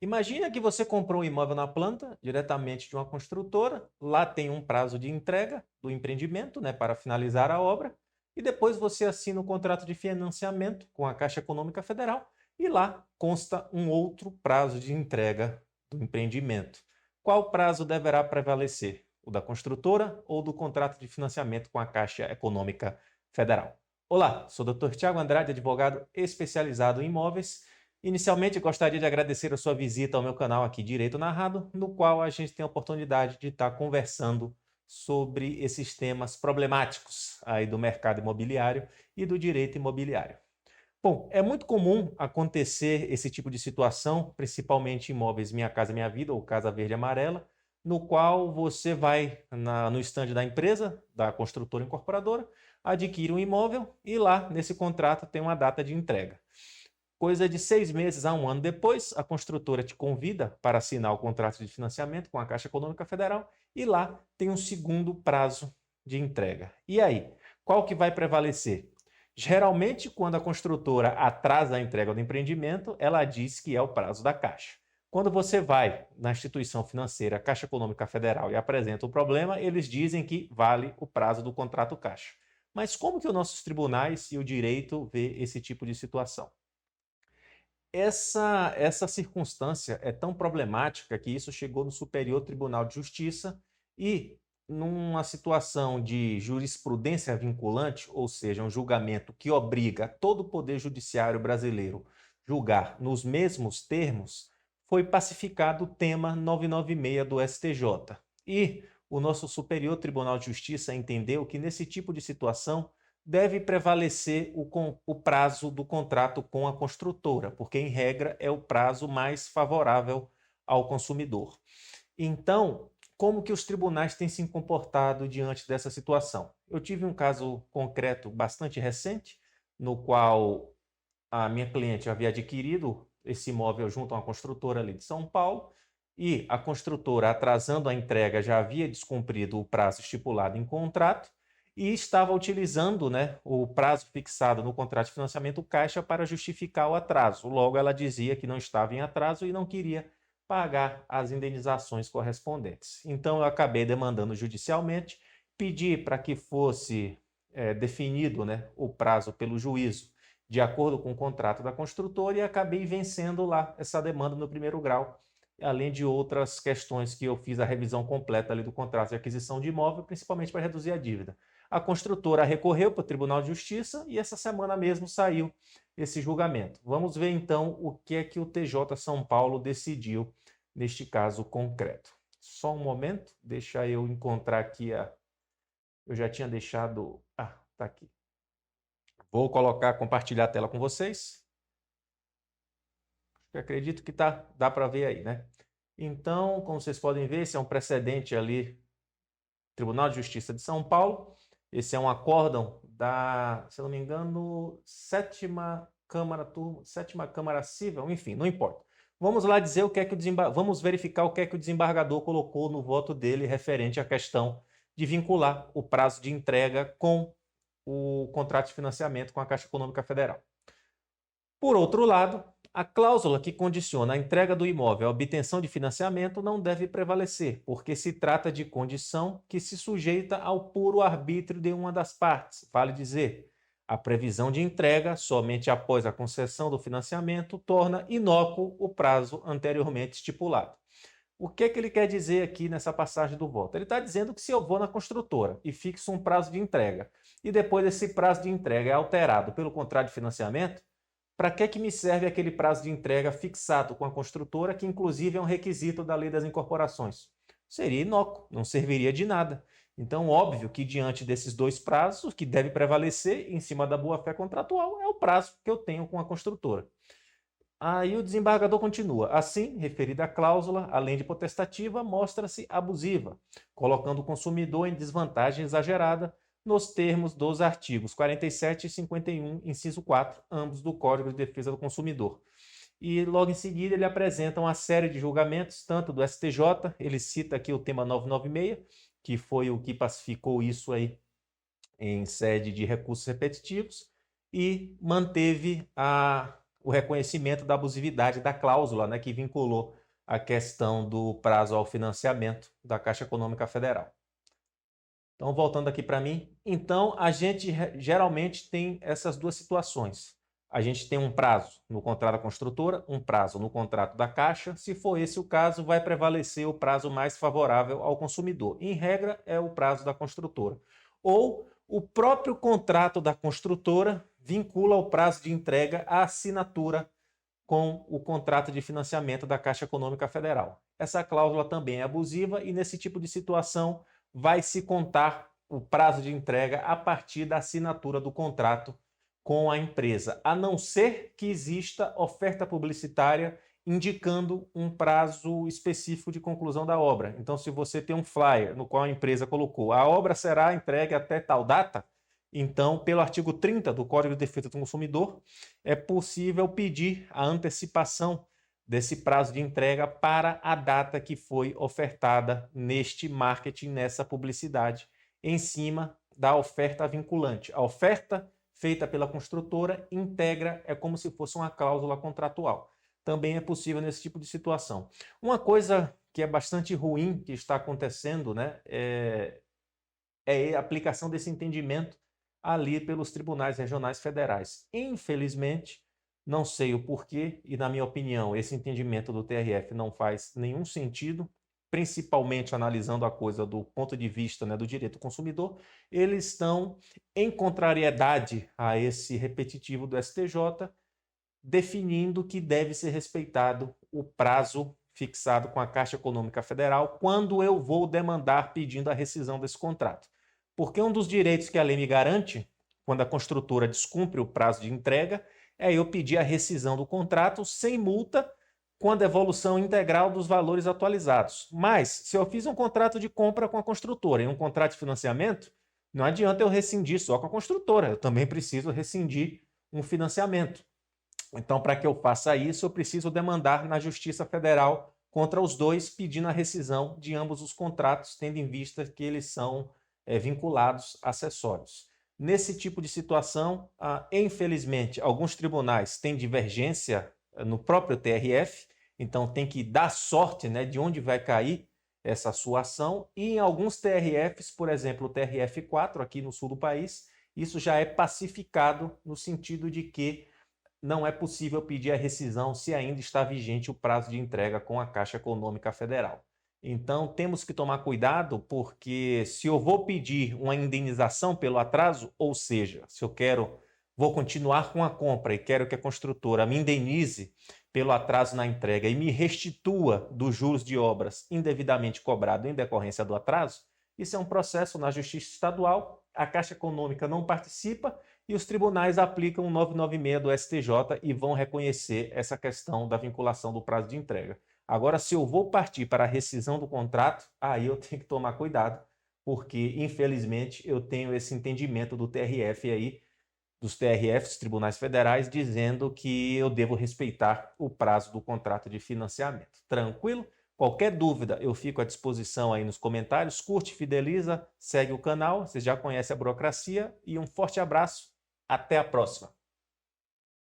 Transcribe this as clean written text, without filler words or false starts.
Imagina que você comprou um imóvel na planta, diretamente de uma construtora, lá tem um prazo de entrega do empreendimento, né, para finalizar a obra, e depois você assina o contrato de financiamento com a Caixa Econômica Federal, e lá consta um outro prazo de entrega do empreendimento. Qual prazo deverá prevalecer? O da construtora ou do contrato de financiamento com a Caixa Econômica Federal? Olá, sou o Dr. Tiago Andrade, advogado especializado em imóveis. Inicialmente, gostaria de agradecer a sua visita ao meu canal aqui Direito Narrado, no qual a gente tem a oportunidade de estar conversando sobre esses temas problemáticos aí do mercado imobiliário e do direito imobiliário. Bom, é muito comum acontecer esse tipo de situação, principalmente em imóveis Minha Casa Minha Vida ou Casa Verde e Amarela, no qual você vai no estande da empresa, da construtora incorporadora, adquire um imóvel e lá nesse contrato tem uma data de entrega. Coisa de 6 meses a um ano depois, a construtora te convida para assinar o contrato de financiamento com a Caixa Econômica Federal e lá tem um segundo prazo de entrega. E aí, qual que vai prevalecer? Geralmente, quando a construtora atrasa a entrega do empreendimento, ela diz que é o prazo da Caixa. Quando você vai na instituição financeira, Caixa Econômica Federal, e apresenta o problema, eles dizem que vale o prazo do contrato Caixa. Mas como que os nossos tribunais e o direito vê esse tipo de situação? Essa circunstância é tão problemática que isso chegou no Superior Tribunal de Justiça e, numa situação de jurisprudência vinculante, ou seja, um julgamento que obriga todo o Poder Judiciário brasileiro julgar nos mesmos termos, foi pacificado o tema 996 do STJ. E o nosso Superior Tribunal de Justiça entendeu que, nesse tipo de situação, deve prevalecer o prazo do contrato com a construtora, porque, em regra, é o prazo mais favorável ao consumidor. Então, como que os tribunais têm se comportado diante dessa situação? Eu tive um caso concreto bastante recente, no qual a minha cliente havia adquirido esse imóvel junto a uma construtora ali de São Paulo, e a construtora, atrasando a entrega, já havia descumprido o prazo estipulado em contrato, e estava utilizando, né, o prazo fixado no contrato de financiamento Caixa para justificar o atraso. Logo, ela dizia que não estava em atraso e não queria pagar as indenizações correspondentes. Então, eu acabei demandando judicialmente, pedi para que fosse definido, né, o prazo pelo juízo de acordo com o contrato da construtora e acabei vencendo lá essa demanda no primeiro grau, além de outras questões que eu fiz a revisão completa ali do contrato de aquisição de imóvel, principalmente para reduzir a dívida. A construtora recorreu para o Tribunal de Justiça e essa semana mesmo saiu esse julgamento. Vamos ver então o que é que o TJ São Paulo decidiu neste caso concreto. Só um momento, deixa eu encontrar aqui Eu já tinha deixado... Ah, tá aqui. Vou compartilhar a tela com vocês. Eu acredito que dá para ver aí, né? Então, como vocês podem ver, esse é um precedente ali, Tribunal de Justiça de São Paulo. Esse é um acórdão da, se eu não me engano, sétima Câmara Civil, enfim, não importa. Vamos lá dizer o que é que vamos verificar o que é que o desembargador colocou no voto dele referente à questão de vincular o prazo de entrega com o contrato de financiamento com a Caixa Econômica Federal. Por outro lado, a cláusula que condiciona a entrega do imóvel à obtenção de financiamento não deve prevalecer, porque se trata de condição que se sujeita ao puro arbítrio de uma das partes. Vale dizer, a previsão de entrega somente após a concessão do financiamento torna inócuo o prazo anteriormente estipulado. O que é que ele quer dizer aqui nessa passagem do voto? Ele está dizendo que se eu vou na construtora e fixo um prazo de entrega, e depois esse prazo de entrega é alterado pelo contrato de financiamento, para que me serve aquele prazo de entrega fixado com a construtora, que inclusive é um requisito da Lei das Incorporações? Seria inócuo, não serviria de nada. Então, óbvio que diante desses dois prazos, o que deve prevalecer em cima da boa-fé contratual é o prazo que eu tenho com a construtora. Aí o desembargador continua. Assim, referida cláusula, além de potestativa, mostra-se abusiva, colocando o consumidor em desvantagem exagerada nos termos dos artigos 47 e 51, inciso 4, ambos do Código de Defesa do Consumidor. E logo em seguida ele apresenta uma série de julgamentos, tanto do STJ, ele cita aqui o tema 996, que foi o que pacificou isso aí em sede de recursos repetitivos, e manteve o reconhecimento da abusividade da cláusula, né, que vinculou a questão do prazo ao financiamento da Caixa Econômica Federal. Então, voltando aqui para mim, então a gente geralmente tem essas duas situações. A gente tem um prazo no contrato da construtora, um prazo no contrato da Caixa. Se for esse o caso, vai prevalecer o prazo mais favorável ao consumidor. Em regra, é o prazo da construtora. Ou o próprio contrato da construtora vincula o prazo de entrega à assinatura com o contrato de financiamento da Caixa Econômica Federal. Essa cláusula também é abusiva e, nesse tipo de situação, vai se contar o prazo de entrega a partir da assinatura do contrato com a empresa, a não ser que exista oferta publicitária indicando um prazo específico de conclusão da obra. Então, se você tem um flyer no qual a empresa colocou a obra será entregue até tal data, então, pelo artigo 30 do Código de Defesa do Consumidor, é possível pedir a antecipação desse prazo de entrega para a data que foi ofertada neste marketing, nessa publicidade, em cima da oferta vinculante. A oferta feita pela construtora integra, é como se fosse uma cláusula contratual. Também é possível nesse tipo de situação. Uma coisa que é bastante ruim que está acontecendo, né, é a aplicação desse entendimento ali pelos tribunais regionais federais. Infelizmente, não sei o porquê, e na minha opinião, esse entendimento do TRF não faz nenhum sentido, principalmente analisando a coisa do ponto de vista, né, do direito do consumidor. Eles estão em contrariedade a esse repetitivo do STJ, definindo que deve ser respeitado o prazo fixado com a Caixa Econômica Federal quando eu vou demandar pedindo a rescisão desse contrato. Porque um dos direitos que a lei me garante, quando a construtora descumpre o prazo de entrega, é eu pedir a rescisão do contrato sem multa, com a devolução integral dos valores atualizados. Mas, se eu fiz um contrato de compra com a construtora e um contrato de financiamento, não adianta eu rescindir só com a construtora, eu também preciso rescindir um financiamento. Então, para que eu faça isso, eu preciso demandar na Justiça Federal contra os dois, pedindo a rescisão de ambos os contratos, tendo em vista que eles são vinculados acessórios. Nesse tipo de situação, infelizmente, alguns tribunais têm divergência no próprio TRF, então tem que dar sorte, né, de onde vai cair essa sua ação, e em alguns TRFs, por exemplo, o TRF4 aqui no sul do país, isso já é pacificado no sentido de que não é possível pedir a rescisão se ainda está vigente o prazo de entrega com a Caixa Econômica Federal. Então, temos que tomar cuidado, porque se eu vou pedir uma indenização pelo atraso, ou seja, se eu vou continuar com a compra e quero que a construtora me indenize pelo atraso na entrega e me restitua dos juros de obras indevidamente cobrado em decorrência do atraso, isso é um processo na Justiça Estadual, a Caixa Econômica não participa e os tribunais aplicam o 996 do STJ e vão reconhecer essa questão da vinculação do prazo de entrega. Agora, se eu vou partir para a rescisão do contrato, aí eu tenho que tomar cuidado, porque, infelizmente, eu tenho esse entendimento do TRF aí, dos TRFs, Tribunais Federais, dizendo que eu devo respeitar o prazo do contrato de financiamento. Tranquilo? Qualquer dúvida, eu fico à disposição aí nos comentários. Curte, fideliza, segue o canal, você já conhece a burocracia e um forte abraço. Até a próxima!